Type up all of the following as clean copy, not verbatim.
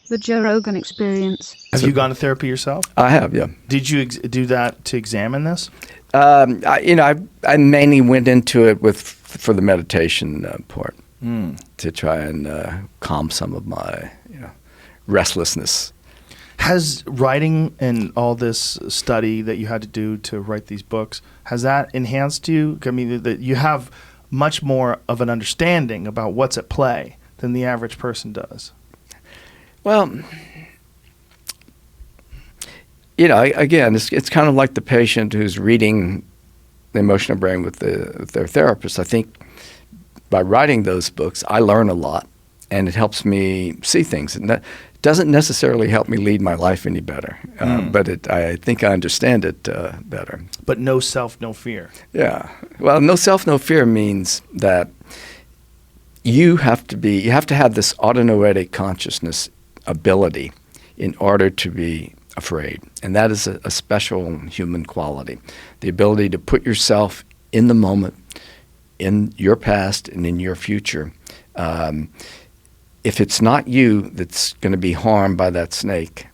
The Joe Rogan Experience. Have you gone to therapy yourself? I have, yeah. Did you do that to examine this? I mainly went into it for the meditation part to try and calm some of my restlessness. Has writing and all this study that you had to do to write these books, has that enhanced you? I mean, that you have much more of an understanding about what's at play than the average person does. Well, again, it's kind of like the patient who's reading The Emotional Brain with their therapist. I think by writing those books, I learn a lot, and it helps me see things. And that doesn't necessarily help me lead my life any better, but I think I understand it better. But no self, no fear. Yeah. Well, no self, no fear means that you have to have this autonoetic consciousness ability in order to be afraid. And that is a special human quality. The ability to put yourself in the moment, in your past and in your future. If it's not you that's going to be harmed by that snake,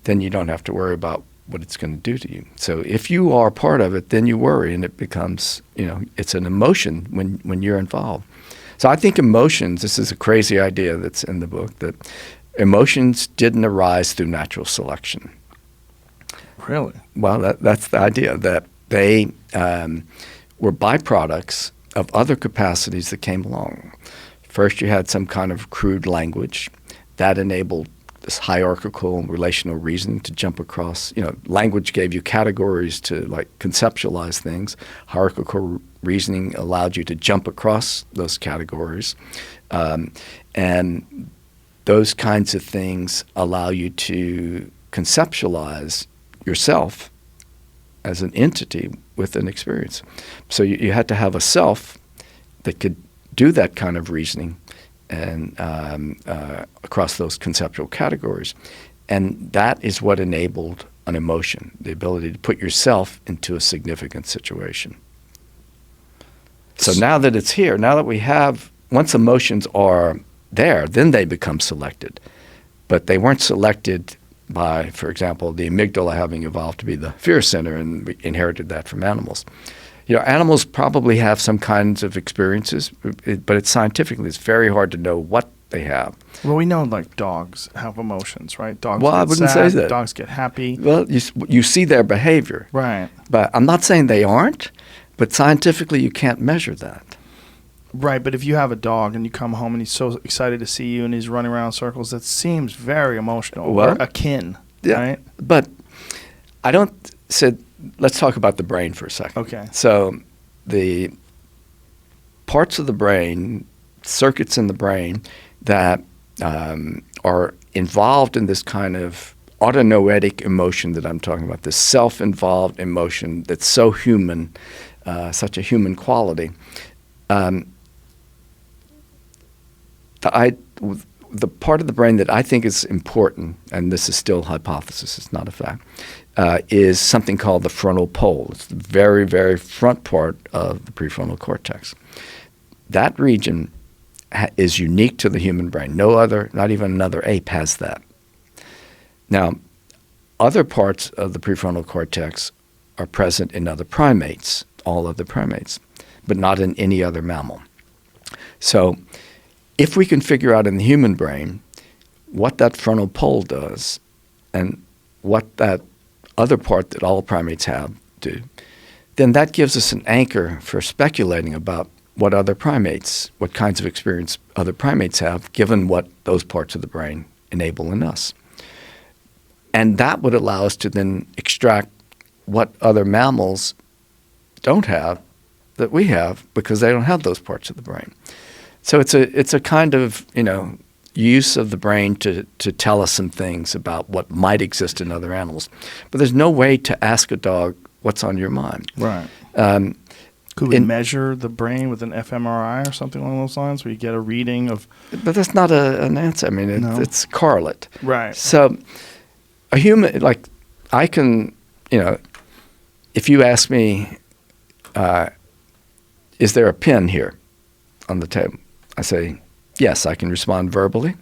then you don't have to worry about what it's going to do to you. So if you are part of it, then you worry, and it becomes, it's an emotion when you're involved. So I think emotions, this is a crazy idea that's in the book, that emotions didn't arise through natural selection. Really? Well, that's the idea, that they were byproducts of other capacities that came along. First, you had some kind of crude language that enabled this hierarchical and relational reasoning to jump across. Language gave you categories to conceptualize things. Hierarchical reasoning allowed you to jump across those categories. And those kinds of things allow you to conceptualize yourself as an entity with an experience. So you had to have a self that could do that kind of reasoning and across those conceptual categories. And that is what enabled an emotion, the ability to put yourself into a significant situation. So now that it's here, now that we have, once emotions are there, then they become selected. But they weren't selected by, for example, the amygdala having evolved to be the fear center, and we inherited that from animals. Animals probably have some kinds of experiences, but it's very hard to know what they have. Well, we know dogs have emotions, right? Dogs I get wouldn't sad, say that. Dogs get happy. Well, you see their behavior. Right. But I'm not saying they aren't, but scientifically you can't measure that. Right, but if you have a dog and you come home and he's so excited to see you and he's running around in circles, that seems very emotional, or akin, right? But I don't say, let's talk about the brain for a second. Okay. So the parts of the brain, circuits in the brain that are involved in this kind of autonoetic emotion that I'm talking about, this self-involved emotion that's so human, such a human quality, the part of the brain that I think is important, and this is still hypothesis, it's not a fact, is something called the frontal pole. It's the very, very front part of the prefrontal cortex. That region is unique to the human brain. No other, not even another ape has that. Now, other parts of the prefrontal cortex are present in other primates, all other primates, but not in any other mammal. So if we can figure out in the human brain what that frontal pole does and what that other part that all primates have do, then that gives us an anchor for speculating about what kinds of experience other primates have, given what those parts of the brain enable in us. And that would allow us to then extract what other mammals don't have that we have, because they don't have those parts of the brain. So it's a kind of, use of the brain to tell us some things about what might exist in other animals. But there's no way to ask a dog what's on your mind. Right. Could we measure the brain with an fMRI or something along those lines, where you get a reading of? But that's not an answer. I mean, it's correlate. Right. So a human, I can, if you ask me, is there a pen here on the table? I say, yes, I can respond verbally.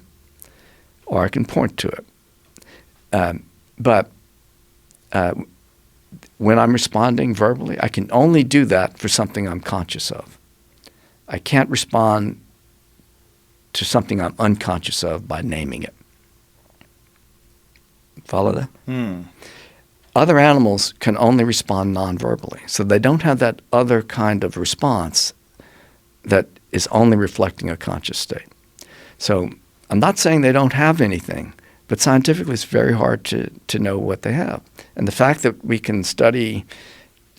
or I can point to it. But when I'm responding verbally, I can only do that for something I'm conscious of. I can't respond to something I'm unconscious of by naming it. Follow that? Other animals can only respond non-verbally, so they don't have that other kind of response that is only reflecting a conscious state. So I'm not saying they don't have anything, but scientifically it's very hard to know what they have. And the fact that we can study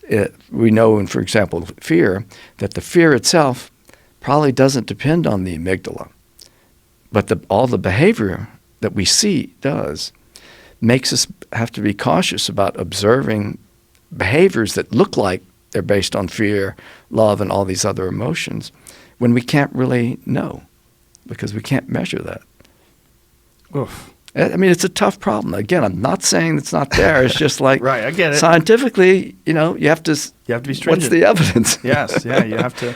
it, we know in, for example, fear, that the fear itself probably doesn't depend on the amygdala, but all the behavior that we see does, makes us have to be cautious about observing behaviors that look like they're based on fear, love, and all these other emotions when we can't really know because we can't measure that. Oof. I mean, it's a tough problem. Again, I'm not saying it's not there. It's just like Right, I get it. Scientifically, you have to You have to be what's stringent. the evidence? Yes, yeah, you have to.